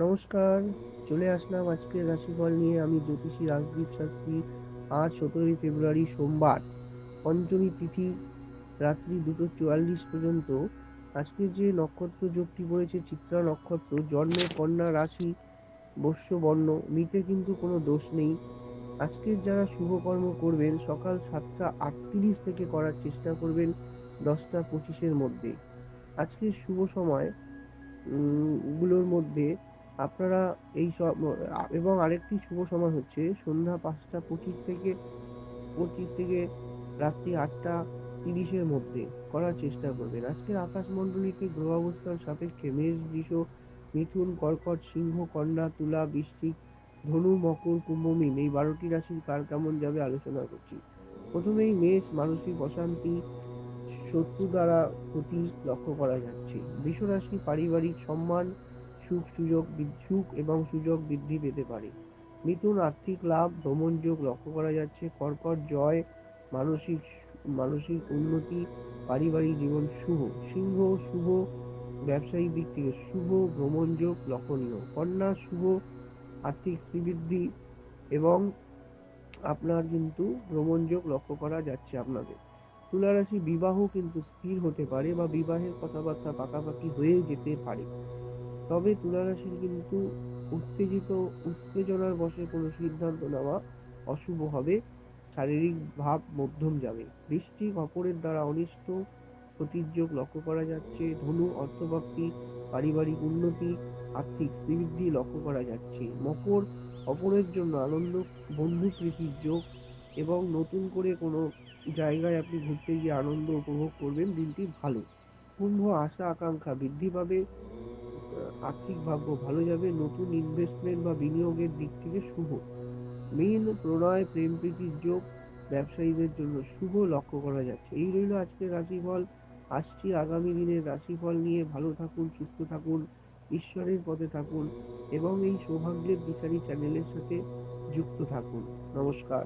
নমস্কার। চলে আসলাম আজকের রাশিফল নিয়ে। আমি জ্যোতিষী রাজদীপ শাস্ত্রী। আজ 17ই ফেব্রুয়ারি সোমবার, পঞ্চমী তিথি, রাত্রি 2:44 পর্যন্ত। আজকে যে নক্ষত্র যোগটি পড়েছে চিত্রা নক্ষত্র, জন্মে কন্যা রাশি, বস্য বর্ণ, মিতে কিন্তু কোনো দোষ নেই। আজকের যারা শুভকর্ম করবেন সকাল 7টা 38 থেকে করার চেষ্টা করবেন, 10টা 25-এর মধ্যে। আজকের শুভ সময় গুলোর মধ্যে আপনারা এই সব এবং আরেকটি শুভ সময় হচ্ছে সন্ধ্যা 5টা 25 থেকে রাত্রি 8টা 30-এর মধ্যে করার চেষ্টা করবেন। আজকের আকাশমণ্ডলীতে গ্রহ অবস্থান সাপেক্ষে মেষ, বৃষ, মিথুন, কর্কট, সিংহ, কন্যা, তুলা, বৃশ্চিক, ধনু, মকর, কুম্ভ, মীন, এই 12টি রাশির কার কেমন যাবে আলোচনা করছি। প্রথমেই মেষ, মানসিক অশান্তি, শত্রু দ্বারা ক্ষতি লক্ষ্য করা যাচ্ছে। বৃষরাশি, পারিবারিক সম্মান, সুখ এবং সুযোগ বৃদ্ধি পেতে পারে। মিথুন, আর্থিক লাভ, ভ্রমণ যোগ লক্ষ্য করা যাচ্ছে। কর্কট, জয়, মানসিক মানসিক উন্নতি, পারিবারিক জীবন শুভ। সিংহ, শুভ, ব্যবসায়িক দিক থেকে শুভ, ভ্রমণ যোগ লক্ষণীয়। কন্যা, শুভ, আর্থিক শ্রীবৃদ্ধি এবং আপনার কিন্তু ভ্রমণ যোগ লক্ষ্য করা যাচ্ছে আপনাদের। তুলা রাশি, বিবাহ কিন্তু স্থির হতে পারে বা বিবাহের কথাবার্তা পাকাপাকি হয়ে যেতে পারে। তবে তুলা রাশির কিন্তু উত্তেজনার বশে কোনো সিদ্ধান্ত নেওয়া অশুভ হবে। শারীরিক ভাব মধ্যম যাবে। বৃষ্টিক, অপরের দ্বারা অনিষ্ট ক্ষতির যোগ লক্ষ্য করা যাচ্ছে। ধনু, অর্থপ্রাপ্তি, পারিবারিক উন্নতি, আর্থিক শ্রীবৃদ্ধি লক্ষ্য করা যাচ্ছে। মকর, অপরের জন্য আনন্দ, বন্ধু প্রীতির যোগ এবং নতুন করে কোনো জায়গায় আপনি ঘুরতে গিয়ে আনন্দ উপভোগ করবেন, দিনটি ভালো। কুম্ভ, আশা আকাঙ্ক্ষা বৃদ্ধি পাবে, আর্থিক ভাগ্য ভালো যাবে, নতুন ইনভেস্টমেন্ট বা বিনিয়োগের দিক থেকে শুভ। মীন, প্রণয়, প্রেম প্রীতির যোগ ব্যবসায়ীদের জন্য শুভ লক্ষ্য করা যাচ্ছে। এই রইল আজকের রাশিফল। আসছি আগামী দিনের রাশিফল নিয়ে। ভালো থাকুন, সুস্থ থাকুন, ঈশ্বরের পথে থাকুন এবং এই সৌভাগ্যের দিশারি চ্যানেলের সাথে যুক্ত থাকুন। নমস্কার।